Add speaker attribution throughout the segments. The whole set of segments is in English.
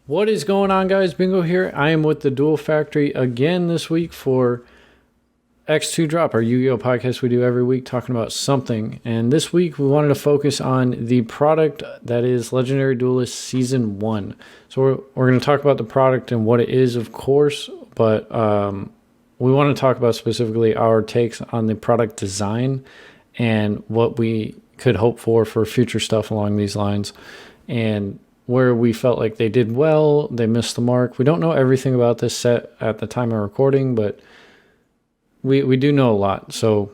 Speaker 1: What is going on, guys? Bingo here. I am with the Duel Factory again this week for X2 Drop, our Yu-Gi-Oh podcast we do every week talking about something. And this week we wanted to focus on the product that is Legendary Duelist Season 1. So we're going to talk about the product and what it is, of course, but we want to talk about specifically our takes on the product design and what we could hope for future stuff along these lines. And where we felt like they did well, they missed the mark. We don't know everything about this set at the time of recording, but we do know a lot. So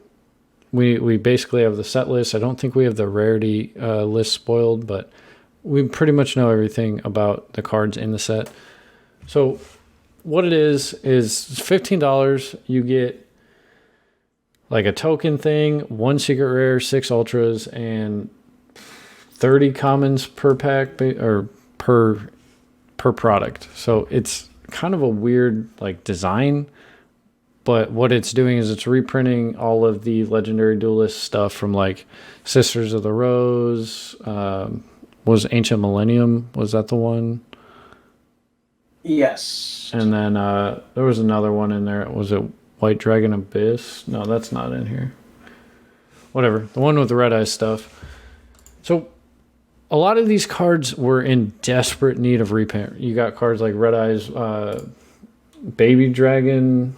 Speaker 1: we basically have the set list. I don't think we have the rarity list spoiled, but we pretty much know everything about the cards in the set. So what it is $15. You get like a token thing, one secret rare, 6 ultras, and 30 commons per pack or per product. So it's kind of a weird like design, but what it's doing is it's reprinting all of the Legendary Duelist stuff from like Sisters of the Rose, was Ancient Millennium, was that the one?
Speaker 2: Yes.
Speaker 1: And then there was another one in there. Was it White Dragon Abyss? No, that's not in here. Whatever. The one with the red eyes stuff. So a lot of these cards were in desperate need of reprint. You got cards like Red Eyes, Baby Dragon,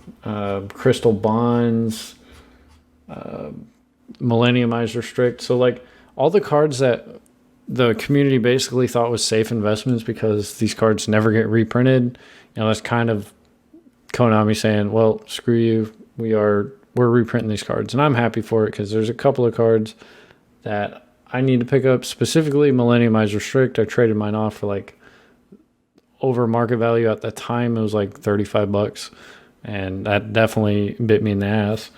Speaker 1: Crystal Bonds, Millennium Eyes Restrict. So like all the cards that the community basically thought was safe investments because these cards never get reprinted. That's kind of Konami saying, well, screw you. We're reprinting these cards. And I'm happy for it because there's a couple of cards that I need to pick up, specifically Millennium Eyes Restrict. I traded mine off for like over market value at the time. It was like $35, and that definitely bit me in the ass.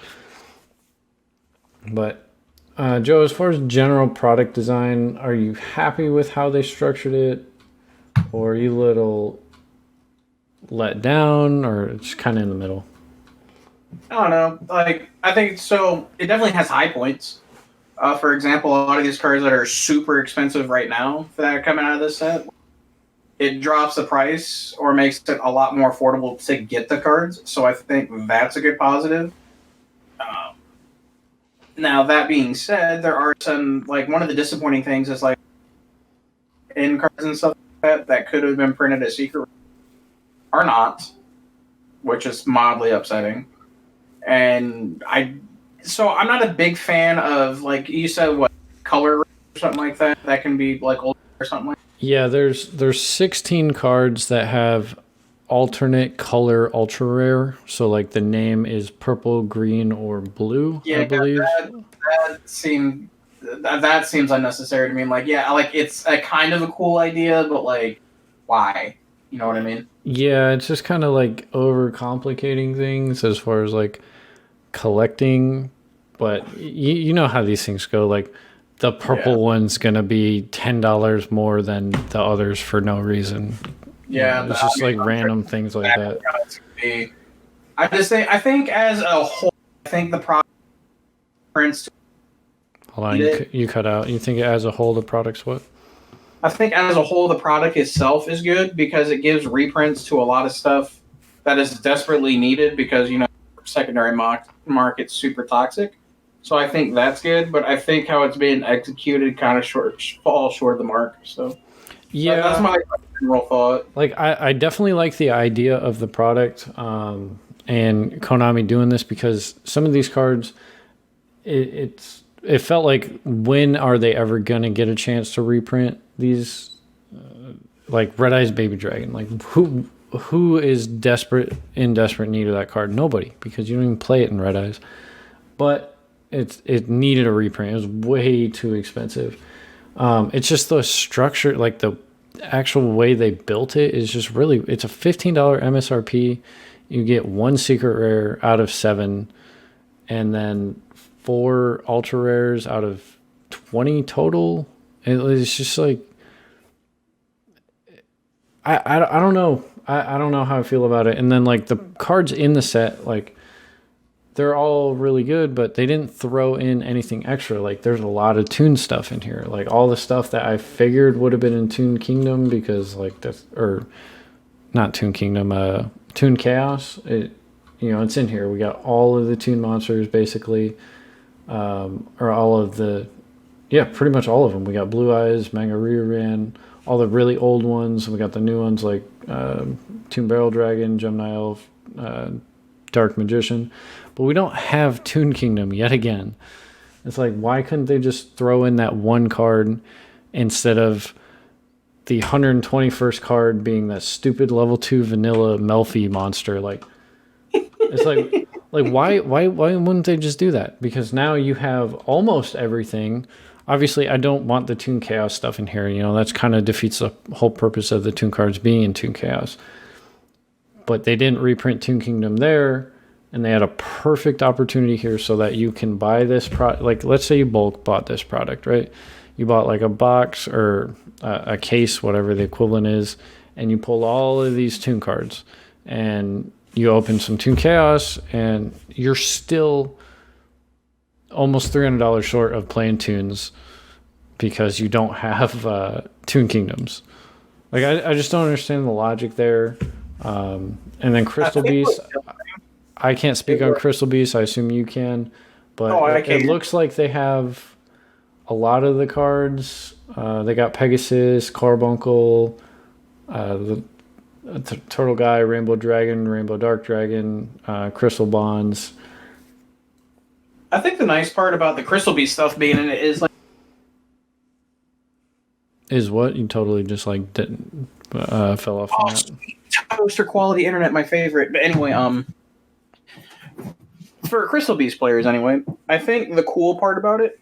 Speaker 1: But Joe, as far as general product design, are you happy with how they structured it, or are you a little let down, or it's kind of in the middle?
Speaker 2: I don't know. Like, I think so. It definitely has high points. For example, a lot of these cards that are super expensive right now that are coming out of this set, it drops the price or makes it a lot more affordable to get the cards. So I think that's a good positive. Um, Now, that being said, there are some, like, one of the disappointing things is, like, in cards and stuff like that could have been printed as secret are not, which is mildly upsetting. And so I'm not a big fan of, like you said, what color or something like that. That can be like old or something like.
Speaker 1: Yeah, there's 16 cards that have alternate color ultra rare. So like the name is purple, green, or blue, I
Speaker 2: Yeah,
Speaker 1: believe.
Speaker 2: that seems unnecessary to me. Like, yeah, like it's a kind of a cool idea, but like, why? You know what I mean?
Speaker 1: Yeah, it's just kind of like overcomplicating things as far as like collecting. But you know how these things go. Like the purple
Speaker 2: Yeah.
Speaker 1: one's gonna be $10 more than the others for no reason.
Speaker 2: Yeah,
Speaker 1: It's just like random things like that.
Speaker 2: I think as a whole, I think the product prints.
Speaker 1: Hold on, you cut out. You think as a whole the product's what?
Speaker 2: I think as a whole, the product itself is good because it gives reprints to a lot of stuff that is desperately needed because, secondary market's super toxic. So I think that's good, but I think how it's being executed kind of falls short of the mark. So
Speaker 1: Yeah,
Speaker 2: that's my general thought.
Speaker 1: like I definitely like the idea of the product, and Konami doing this because some of these cards, it felt like when are they ever gonna get a chance to reprint these, like Red Eyes Baby Dragon? Like who is in desperate need of that card? Nobody, because you don't even play it in Red Eyes. But it needed a reprint. It was way too expensive. It's just the structure, like the actual way they built it is just really. It's a $15 MSRP. You get one secret rare out of 7, and then 4 ultra rares out of 20 total. It's just like I don't know. I don't know how I feel about it. And then like the cards in the set, like they're all really good, but they didn't throw in anything extra. Like there's a lot of Toon stuff in here. Like all the stuff that I figured would have been in Toon Kingdom because like that's or not Toon Kingdom, Toon Chaos. It's in here. We got all of the Toon monsters basically, or all of the, pretty much all of them. We got Blue Eyes, Mangaruran, all the really old ones. We got the new ones like Toon Barrel Dragon, Gemini Elf, Dark Magician, but we don't have Toon Kingdom yet again. It's like, why couldn't they just throw in that one card instead of the 121st card being that stupid level 2 vanilla Melfi monster? Like, it's like why wouldn't they just do that? Because now you have almost everything. Obviously, I don't want the Toon Chaos stuff in here. That's kind of defeats the whole purpose of the Toon cards being in Toon Chaos. But they didn't reprint Toon Kingdom there, and they had a perfect opportunity here so that you can buy this product. Like, let's say you bulk bought this product, right? You bought like a box or a case, whatever the equivalent is, and you pull all of these Toon cards, and you open some Toon Chaos, and you're still almost $300 short of playing Toons because you don't have Toon Kingdoms. Like, I just don't understand the logic there. And then Crystal Beast, I can't speak on Crystal Beast. I assume you can, but it looks like they have a lot of the cards. They got Pegasus, Carbuncle, the Turtle Guy, Rainbow Dragon, Rainbow Dark Dragon, Crystal Bonds.
Speaker 2: I think the nice part about the Crystal Beast stuff being in it is like.
Speaker 1: Is what? You totally just like didn't fell off on that.
Speaker 2: Toaster quality internet, my favorite. But anyway, for Crystal Beast players anyway, I think the cool part about it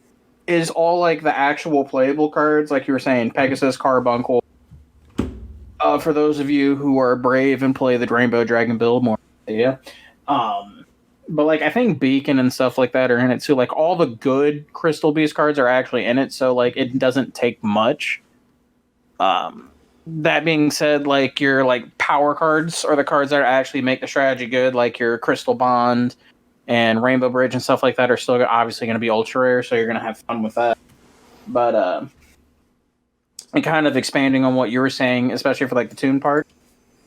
Speaker 2: is all like the actual playable cards, like you were saying, Pegasus, Carbuncle. For those of you who are brave and play the Rainbow Dragon build more, but like I think Beacon and stuff like that are in it too. Like all the good Crystal Beast cards are actually in it, so like it doesn't take much. That being said, like your like power cards are the cards that actually make the strategy good, like your Crystal Bond and Rainbow Bridge and stuff like that are still obviously going to be ultra rare, so you're going to have fun with that. But and kind of expanding on what you were saying, especially for like the Toon part,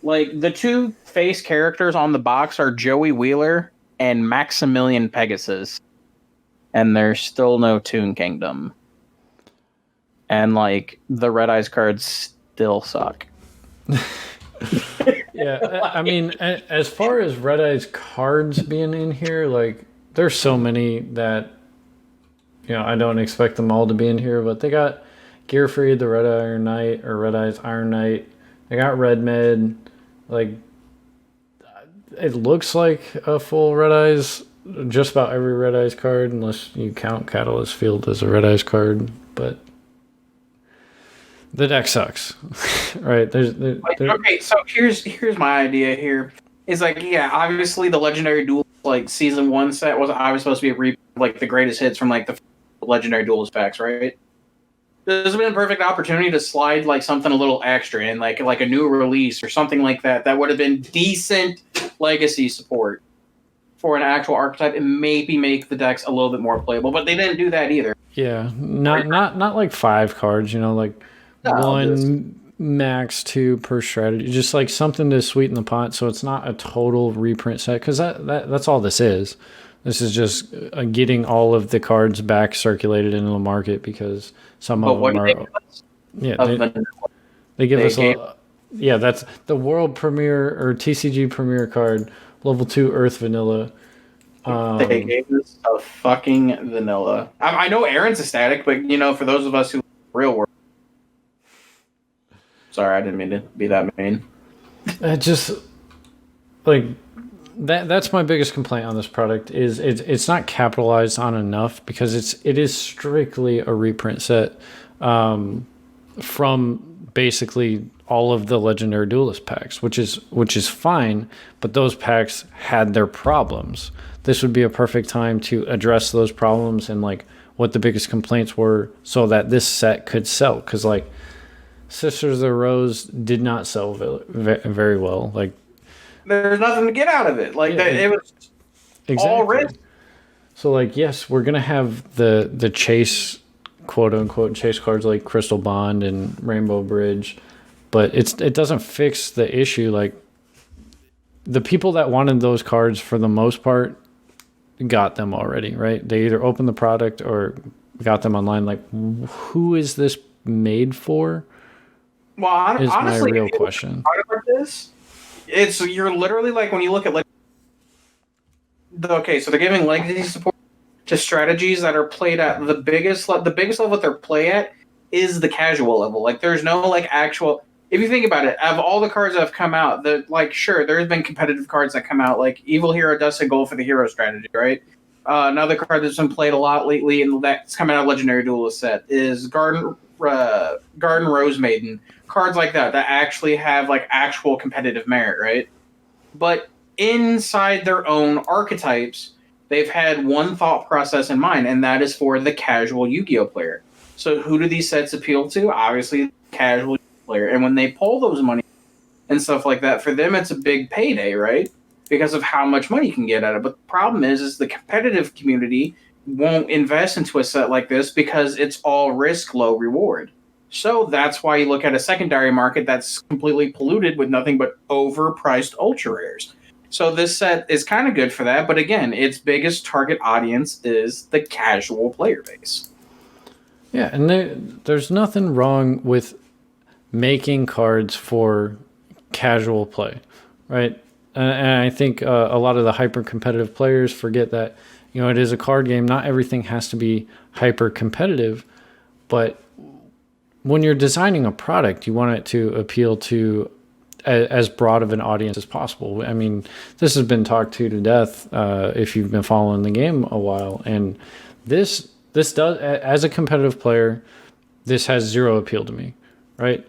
Speaker 2: like the two face characters on the box are Joey Wheeler and Maximilian Pegasus, and there's still no Toon Kingdom, and like the Red Eyes cards still suck.
Speaker 1: Yeah, I mean, as far as Red Eyes cards being in here, like there's so many that I don't expect them all to be in here, but they got Gearfried, the Red Iron Knight, or Red Eyes Iron Knight. They got Red Med. Like, it looks like a full Red Eyes, just about every Red Eyes card, unless you count Catalyst Field as a Red Eyes card, but the deck sucks. Right?
Speaker 2: Okay, so here's my idea here. Is like, obviously the Legendary Duelist, like season 1 set was obviously supposed to be like the greatest hits from like the Legendary Duelist packs, right? This has been a perfect opportunity to slide like something a little extra in, like a new release or something like that. That would have been decent legacy support for an actual archetype and maybe make the decks a little bit more playable. But they didn't do that either.
Speaker 1: Yeah, not like 5 cards. Like one max 2 per strategy. Just like something to sweeten the pot, so it's not a total reprint set. Because that's all this is. This is just getting all of the cards back circulated into the market because some of them are. They give us that's the world premiere or TCG premiere card, level 2 Earth Vanilla.
Speaker 2: They gave us a fucking vanilla. I know Aaron's ecstatic, but for those of us who real world. Sorry, I didn't mean to be that mean.
Speaker 1: Just like. That's my biggest complaint on this product is it's not capitalized on enough because it is strictly a reprint set from basically all of the Legendary Duelist packs, which is fine, but those packs had their problems. This would be a perfect time to address those problems and like what the biggest complaints were so that this set could sell, because like Sisters of the Rose did not sell very well. Like,
Speaker 2: there's nothing to get out of it. Like it was. all
Speaker 1: Exactly.
Speaker 2: risk.
Speaker 1: So like, yes, we're gonna have the chase, quote unquote, chase cards like Crystal Bond and Rainbow Bridge, but it doesn't fix the issue. Like the people that wanted those cards for the most part got them already, right? They either opened the product or got them online. Like, who is this made for?
Speaker 2: Well,
Speaker 1: Is
Speaker 2: honestly,
Speaker 1: my real
Speaker 2: if you look at
Speaker 1: question.
Speaker 2: a product like this, you're literally like when you look at like okay, so they're giving legacy support to strategies that are played at the biggest level that they're play at is the casual level. Like there's no like actual. If you think about it, of all the cards that have come out, like sure there's been competitive cards that come out like Evil Hero Dusted Gold for the hero strategy, right? Another card that's been played a lot lately and that's coming out of Legendary Duelist set is Garden Rose Maiden. Cards like that actually have like actual competitive merit, right? But inside their own archetypes, they've had one thought process in mind, and that is for the casual Yu-Gi-Oh player. So who do these sets appeal to? Obviously, the casual player. And when they pull those money and stuff like that, for them it's a big payday, right? Because of how much money you can get out of it. But the problem is the competitive community won't invest into a set like this because it's all risk, low reward. So that's why you look at a secondary market that's completely polluted with nothing but overpriced ultra rares. So this set is kind of good for that, but again, its biggest target audience is the casual player base.
Speaker 1: Yeah, and there's nothing wrong with making cards for casual play, right? And I think a lot of the hyper competitive players forget that it is a card game. Not everything has to be hyper competitive, but when you're designing a product, you want it to appeal to as broad of an audience as possible. I mean, this has been talked to death if you've been following the game a while, and this does, as a competitive player, this has zero appeal to me, right?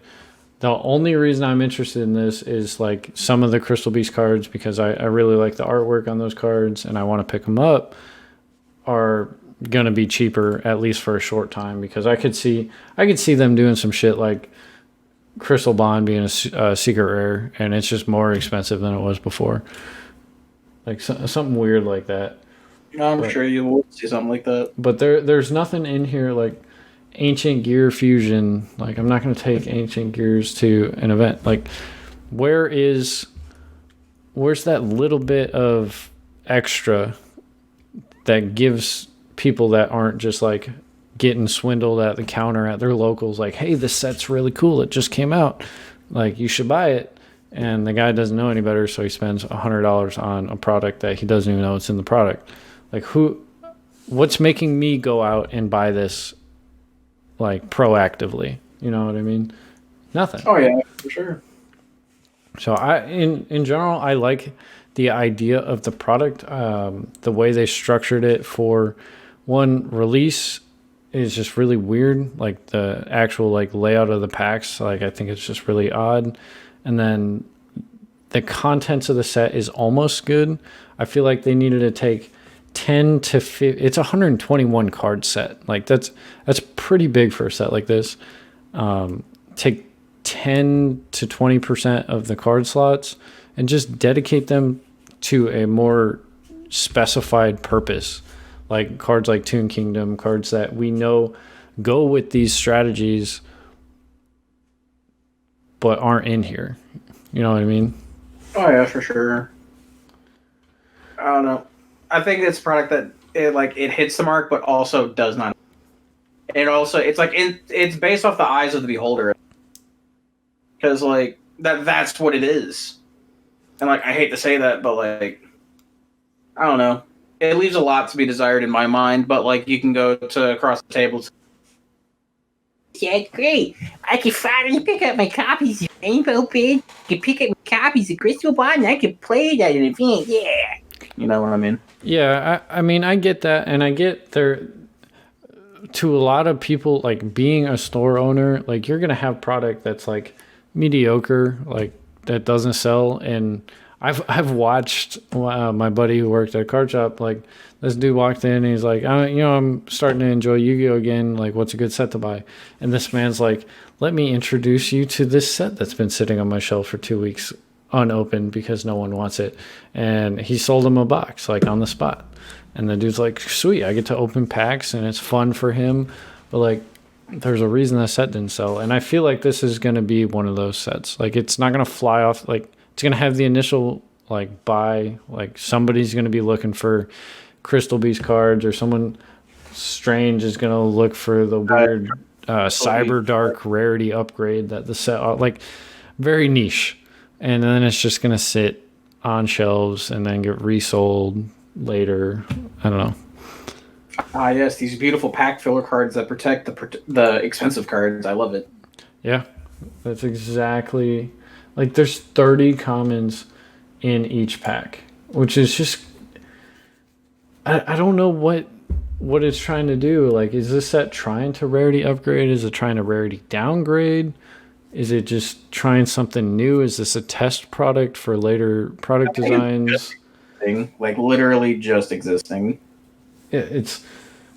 Speaker 1: The only reason I'm interested in this is like some of the Crystal Beast cards, because I really like the artwork on those cards and I want to pick them up, are going to be cheaper, at least for a short time, because I could see them doing some shit like Crystal Bond being a secret rare and it's just more expensive than it was before, like something weird like that.
Speaker 2: I'm sure you will see something like that.
Speaker 1: But there's nothing in here like Ancient Gear Fusion. Like I'm not going to take Ancient Gears to an event. Like where's that little bit of extra that gives people that aren't just like getting swindled at the counter at their locals, like, hey, this set's really cool, it just came out, like you should buy it, and the guy doesn't know any better, so he spends $100 on a product that he doesn't even know it's in the product. Like what's making me go out and buy this like proactively? You know what I mean? Nothing.
Speaker 2: Oh yeah, for sure.
Speaker 1: So in general, I like the idea of the product. The way they structured it for one release is just really weird. Like the actual like layout of the packs, like I think it's just really odd. And then the contents of the set is almost good. I feel like they needed to take 10 to 50. It's a 121 card set. Like that's pretty big for a set like this. Take 10 to 20% of the card slots and just dedicate them to a more specified purpose, like cards like Toon Kingdom, cards that we know go with these strategies but aren't in here. You know what I mean?
Speaker 2: Oh yeah, for sure. I don't know. I think it's a product that it hits the mark, but also does not. It's based off the eyes of the beholder, because like that's what it is. And like I hate to say that, but like I don't know. It leaves a lot to be desired in my mind, but like you can go to across the tables.
Speaker 3: Yeah, it's great. I can finally pick up my copies of Rainbow Bridge. I can pick up my copies of Crystal Bond, and I can play it at an event. Yeah.
Speaker 2: You know what I mean?
Speaker 1: Yeah, I mean, I get that, and I get there. To a lot of people, like being a store owner, like you're gonna have product that's like mediocre, like that doesn't sell. And I've watched my buddy who worked at a card shop. Like this dude walked in and he's like, I'm starting to enjoy Yu-Gi-Oh again. Like, what's a good set to buy? And this man's like, let me introduce you to this set that's been sitting on my shelf for 2 weeks. unopened because no one wants it. And he sold him a box, like, on the spot. And the dude's like, sweet, I get to open packs and it's fun for him. But, like, there's a reason that set didn't sell. And I feel like this is going to be one of those sets. Like, it's not going to fly off. Like, it's going to have the initial, like, buy. Like, somebody's going to be looking for Crystal Beast cards, or someone strange is going to look for the weird Cyber Dark rarity upgrade that the set, like, very niche. And then it's just going to sit on shelves and then get resold later. I don't know.
Speaker 2: Ah, yes, these beautiful pack filler cards that protect the expensive cards. I love it.
Speaker 1: Yeah, that's exactly, like, there's 30 commons in each pack, which is just, I don't know what it's trying to do. Like, is this set trying to rarity upgrade? Is it trying to rarity downgrade? Is it just trying something new? Is this a test product for later product designs?
Speaker 2: Like, literally just existing.
Speaker 1: It's,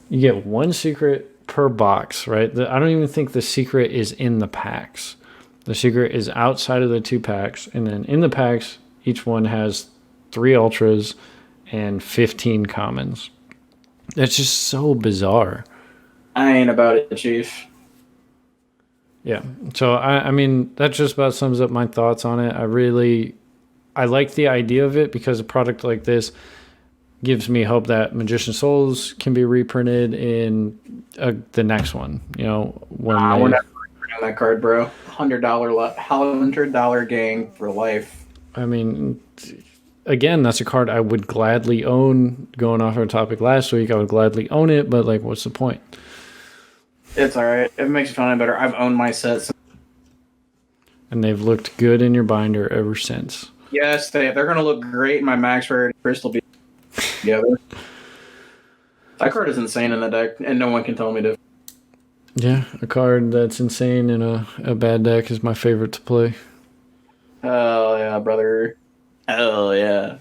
Speaker 1: you get one secret per box, right? I don't even think the secret is in the packs. The secret is outside of the 2 packs, and then in the packs, each one has 3 ultras and 15 commons. That's just so bizarre.
Speaker 2: I ain't about it, Chief.
Speaker 1: Yeah. So, I mean, that just about sums up my thoughts on it. I like the idea of it because a product like this gives me hope that Magician Souls can be reprinted in the next one. You know, when
Speaker 2: we're not reprinting that card, bro. $100 gang for life.
Speaker 1: I mean, again, that's a card I would gladly own. Going off our topic last week, I would gladly own it, but, like, what's the point?
Speaker 2: It's all right. It makes you feel any better. I've owned my sets,
Speaker 1: and they've looked good in your binder ever since.
Speaker 2: Yes, they're going to look great in my Max Rarity Crystal Beast together. That card is insane in the deck, and no one can tell me to.
Speaker 1: Yeah, a card that's insane in a bad deck is my favorite to play.
Speaker 2: Hell yeah, brother. Hell yeah.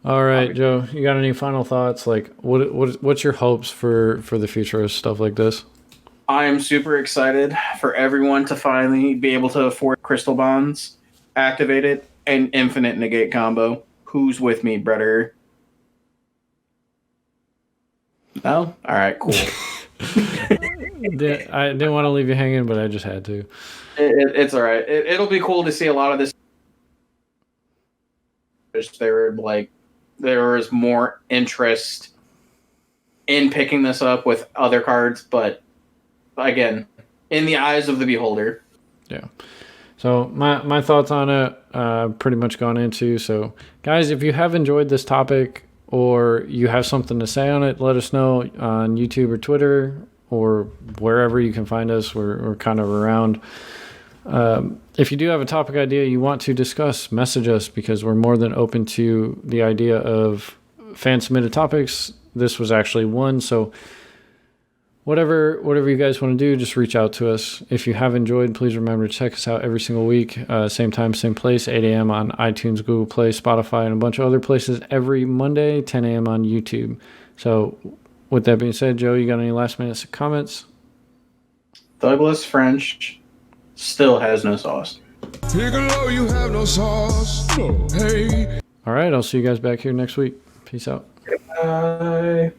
Speaker 1: All right, Joe, you got any final thoughts? Like, what's your hopes for the future of stuff like this?
Speaker 2: I am super excited for everyone to finally be able to afford Crystal Bonds, activate it, and infinite negate combo. Who's with me, brother? No? All right, cool.
Speaker 1: I didn't want to leave you hanging, but I just had to.
Speaker 2: It's all right. It'll be cool to see a lot of this. There was more interest in picking this up with other cards, but again, in the eyes of the beholder.
Speaker 1: Yeah. So my thoughts on it pretty much gone into. So, guys, if you have enjoyed this topic or you have something to say on it, let us know on YouTube or Twitter or wherever you can find us. We're kind of around. If you do have a topic idea you want to discuss, message us, because we're more than open to the idea of fan-submitted topics. This was actually one, so whatever you guys want to do, just reach out to us. If you have enjoyed, please remember to check us out every single week, same time, same place, 8 a.m. on iTunes, Google Play, Spotify, and a bunch of other places every Monday, 10 a.m. on YouTube. So with that being said, Joe, you got any last minute comments?
Speaker 2: Douglas French still has no sauce.
Speaker 4: Piccolo, you have no sauce. No. Hey.
Speaker 1: All right, I'll see you guys back here next week. Peace out.
Speaker 2: Bye.